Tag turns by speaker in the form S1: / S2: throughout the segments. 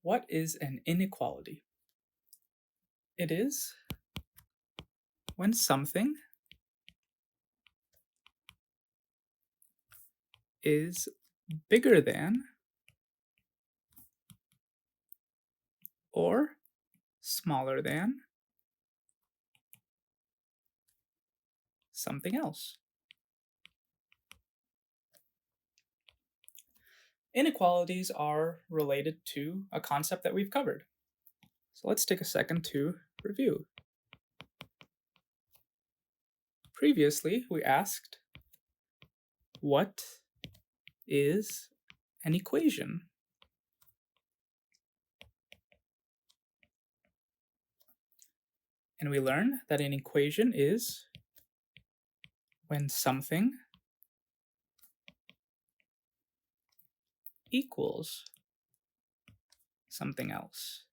S1: What is an inequality? It is when something is bigger than or smaller than something else. Inequalities are related to a concept that we've covered. So let's take a second to review. Previously, we asked, what is an equation? And we learned that an equation is when something equals something else.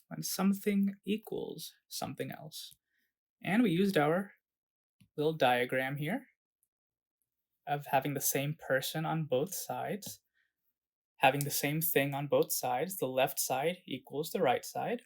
S1: When something equals something else. And we used our little diagram here of having the same person on both sides, having the same thing on both sides. The left side equals the right side.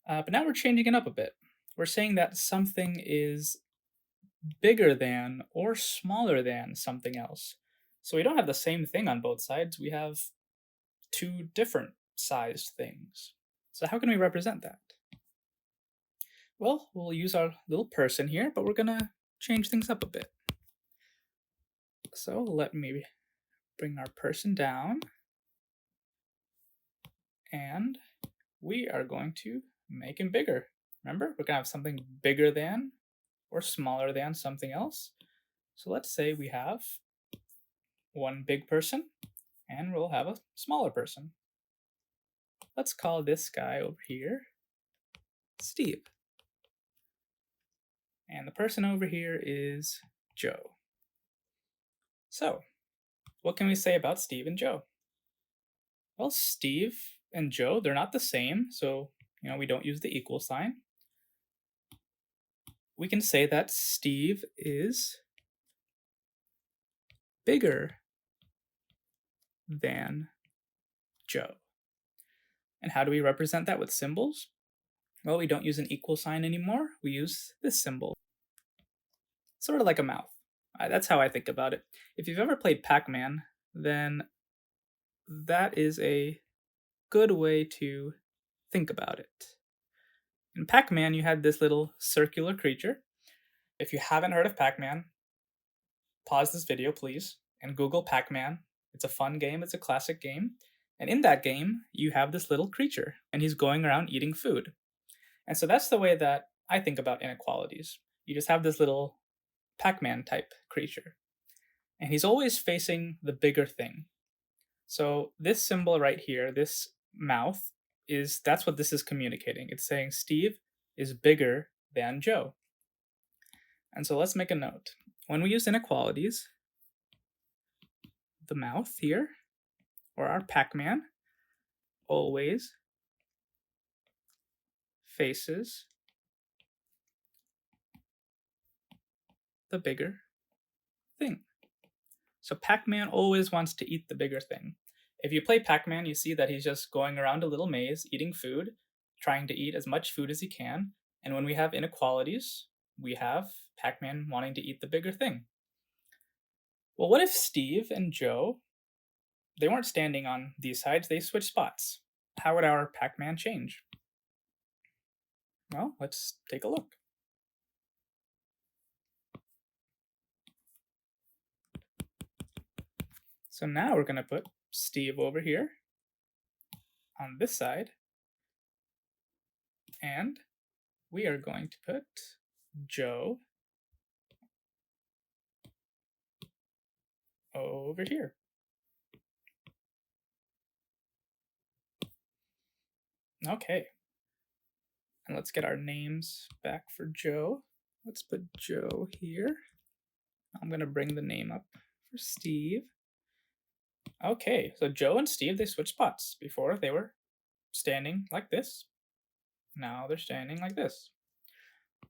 S1: But now we're changing it up a bit. We're saying that something is bigger than or smaller than something else. So we don't have the same thing on both sides. We have two different sized things. So how can we represent that? Well, we'll use our little person here, but we're gonna change things up a bit. So let me bring our person down. And we are going to make him bigger. Remember, we're gonna have something bigger than or smaller than something else. So let's say we have one big person and we'll have a smaller person. Let's call this guy over here Steve. And the person over here is Joe. So, what can we say about Steve and Joe? Well, Steve and Joe, they're not the same, so we don't use the equal sign. We can say that Steve is bigger than Joe. And how do we represent that with symbols? Well, we don't use an equal sign anymore. We use this symbol. Sort of like a mouth. That's how I think about it. If you've ever played Pac-Man, then that is a good way to think about it. In Pac-Man, you had this little circular creature. If you haven't heard of Pac-Man, pause this video, please, and Google Pac-Man. It's a fun game. It's a classic game. And in that game, you have this little creature, and he's going around eating food. And so that's the way that I think about inequalities. You just have this little Pac-Man type creature, and he's always facing the bigger thing. So this symbol right here, this mouth, that's what this is communicating. It's saying Steve is bigger than Joe. And so let's make a note. When we use inequalities, the mouth here, or our Pac-Man, always faces the bigger thing. So Pac-Man always wants to eat the bigger thing. If you play Pac-Man, you see that he's just going around a little maze, eating food, trying to eat as much food as he can. And when we have inequalities, we have Pac-Man wanting to eat the bigger thing. Well, what if Steve and Joe, they weren't standing on these sides, they switched spots? How would our Pac-Man change? Well, let's take a look. So now we're going to put Steve over here on this side, and we are going to put Joe over here. Okay. And let's get our names back for Joe. Let's put Joe here. I'm going to bring the name up for Steve. Okay, so Joe and Steve, they switched spots. Before, they were standing like this. Now they're standing like this.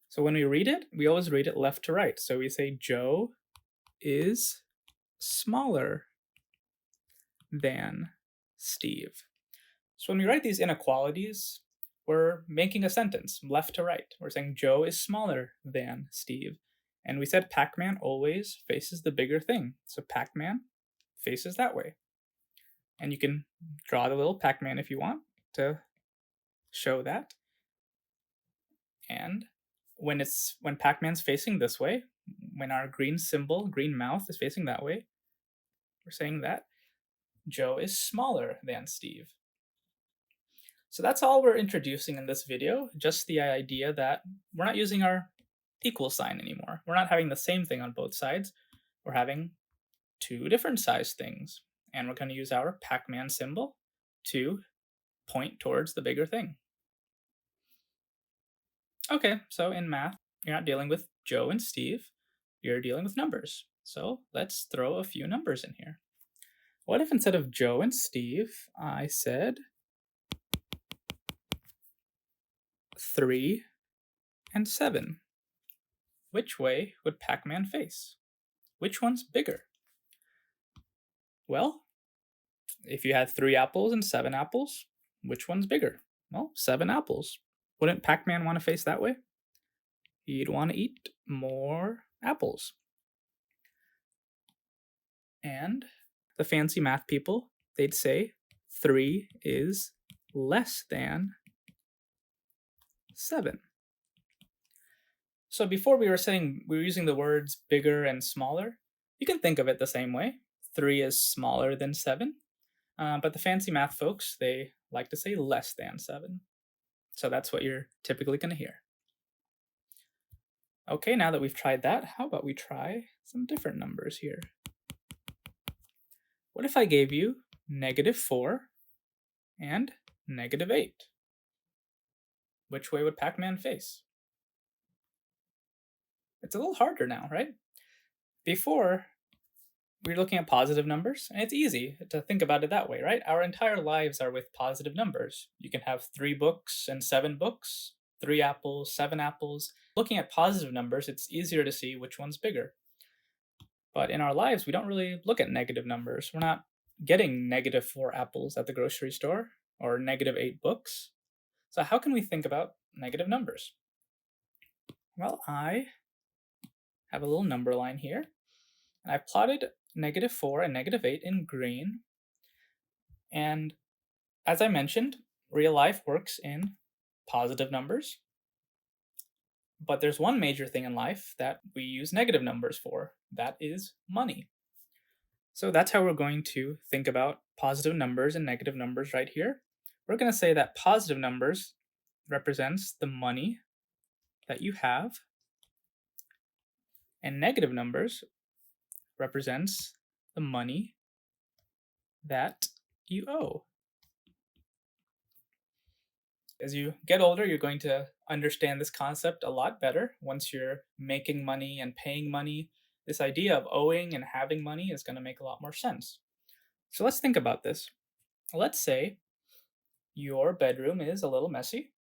S1: So when we read it, we always read it left to right. So we say Joe is smaller than Steve. So when we write these inequalities, we're making a sentence left to right. We're saying Joe is smaller than Steve. And we said Pac-Man always faces the bigger thing. So Pac-Man faces that way. And you can draw the little Pac-Man if you want to show that. And when Pac-Man's facing this way, when our green symbol, green mouth is facing that way, we're saying that Joe is smaller than Steve. So that's all we're introducing in this video, just the idea that we're not using our equal sign anymore. We're not having the same thing on both sides. We're having two different size things. And we're going to use our Pac-Man symbol to point towards the bigger thing. Okay, so in math, you're not dealing with Joe and Steve, you're dealing with numbers. So let's throw a few numbers in here. What if instead of Joe and Steve, I said 3 and 7? Which way would Pac-Man face? Which one's bigger? Well, if you had 3 apples and 7 apples, which one's bigger? Well, 7 apples. Wouldn't Pac-Man want to face that way? He'd want to eat more apples. And the fancy math people, they'd say 3 is less than 7. So before we were saying we were using the words bigger and smaller, you can think of it the same way. 3 is smaller than 7. But the fancy math folks, they like to say less than 7. So that's what you're typically going to hear. Okay, now that we've tried that, how about we try some different numbers here? What if I gave you -4 and -8? Which way would Pac-Man face? It's a little harder now, right? Before, we were looking at positive numbers, and it's easy to think about it that way, right? Our entire lives are with positive numbers. You can have 3 books and 7 books, 3 apples, 7 apples. Looking at positive numbers, it's easier to see which one's bigger. But in our lives, we don't really look at negative numbers. We're not getting -4 apples at the grocery store or -8 books. So how can we think about negative numbers? Well, I have a little number line here, and I've plotted -4 and -8 in green. And as I mentioned, real life works in positive numbers. But there's one major thing in life that we use negative numbers for. That is money. So that's how we're going to think about positive numbers and negative numbers right here. We're going to say that positive numbers represents the money that you have, and negative numbers represents the money that you owe. As you get older, you're going to understand this concept a lot better. Once you're making money and paying money, this idea of owing and having money is going to make a lot more sense. So let's think about this. Let's say your bedroom is a little messy.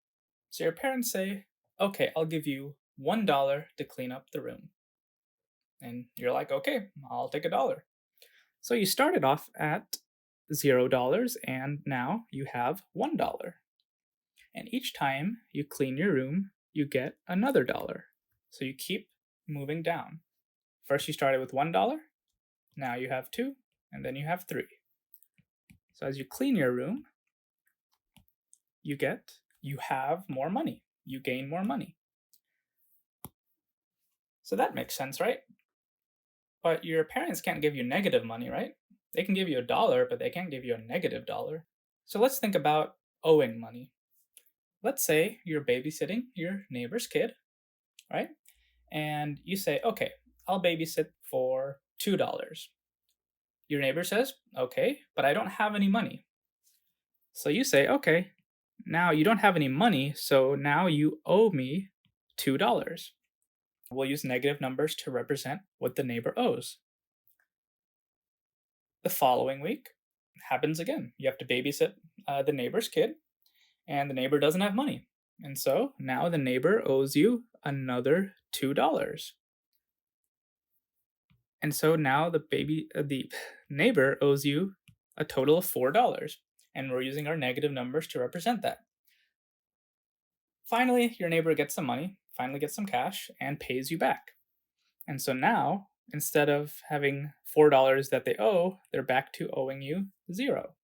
S1: So your parents say, okay, I'll give you $1 to clean up the room. And you're like, okay, I'll take $1. So you started off at $0 and now you have $1. And each time you clean your room, you get another $1. So you keep moving down. First you started with $1, now you have 2, and then you have 3. So as you clean your room, you have more money. You gain more money. So that makes sense, right? But your parents can't give you negative money, right? They can give you $1, but they can't give you a -$1. So let's think about owing money. Let's say you're babysitting your neighbor's kid, right? And you say, okay, I'll babysit for $2. Your neighbor says, okay, but I don't have any money. So you say, okay, now you don't have any money, so now you owe me $2. We'll use negative numbers to represent what the neighbor owes. The following week happens again. You have to babysit the neighbor's kid, and the neighbor doesn't have money. And so now the neighbor owes you another $2. And so now the neighbor owes you a total of $4. and we're using our negative numbers to represent that. Finally, your neighbor gets some money, finally gets some cash, and pays you back. And so now, instead of having $4 that they owe, they're back to owing you 0.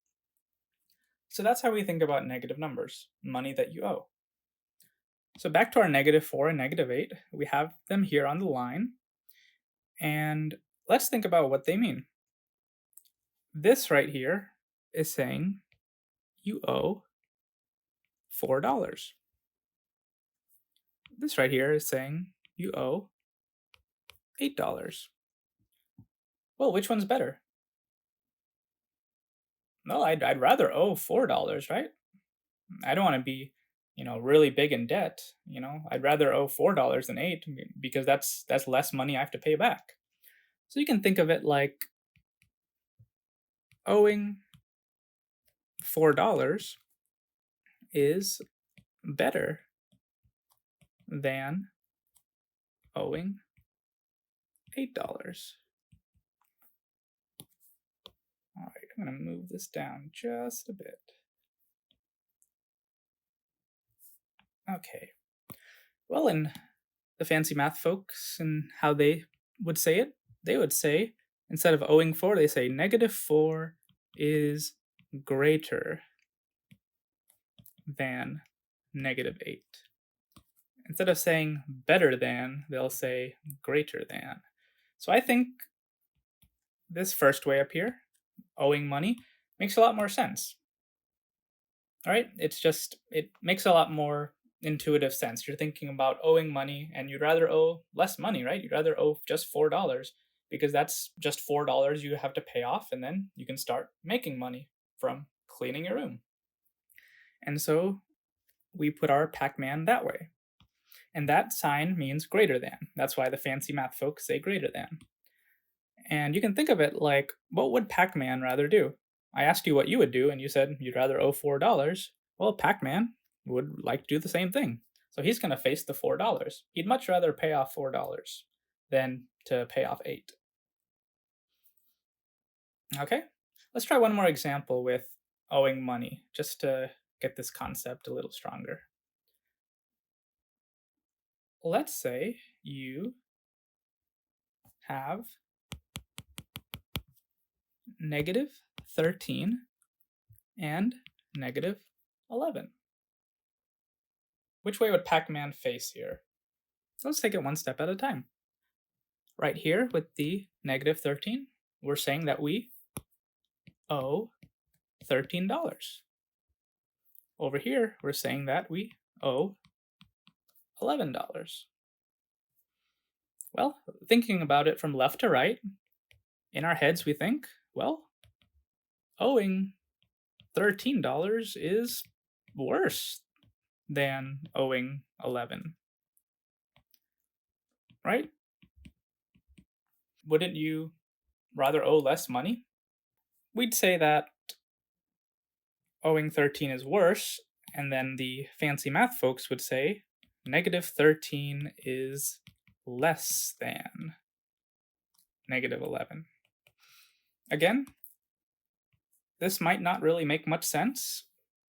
S1: So that's how we think about negative numbers, money that you owe. So back to our -4 and -8, we have them here on the line, and let's think about what they mean. This right here is saying you owe $4. This right here is saying you owe $8. Well, which one's better? Well, I'd rather owe $4, right? I don't want to be, really big in debt. I'd rather owe $4 than 8 because that's less money I have to pay back. So you can think of it like owing $4 is better than owing $8. All right, I'm going to move this down just a bit. Okay. Well, in the fancy math folks and how they would say it, they would say, instead of owing 4, they say -4 is greater than -8. Instead of saying better than, they'll say greater than. So I think this first way up here, owing money, makes a lot more sense. All right, it makes a lot more intuitive sense. You're thinking about owing money and you'd rather owe less money, right? You'd rather owe just $4 because that's just $4 you have to pay off and then you can start making money from cleaning your room. And so we put our Pac-Man that way. And that sign means greater than. That's why the fancy math folks say greater than. And you can think of it like, what would Pac-Man rather do? I asked you what you would do, and you said you'd rather owe $4. Well, Pac-Man would like to do the same thing. So he's going to face the $4. He'd much rather pay off $4 than to pay off 8. Okay, let's try one more example with owing money, just to get this concept a little stronger. Let's say you have -13 and -11. Which way would Pac-Man face here? Let's take it one step at a time. Right here with the -13, we're saying that we owe $13. Over here, we're saying that we owe $11. Well, thinking about it from left to right, in our heads we think, well, owing $13 is worse than owing 11. Right? Wouldn't you rather owe less money? We'd say that owing 13 is worse, and then the fancy math folks would say -13 is less than -11. Again, this might not really make much sense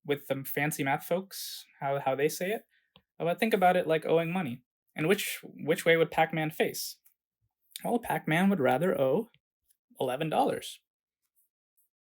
S1: with the fancy math folks, how they say it, but think about it like owing money. And which way would Pac-Man face? Well, Pac-Man would rather owe $11.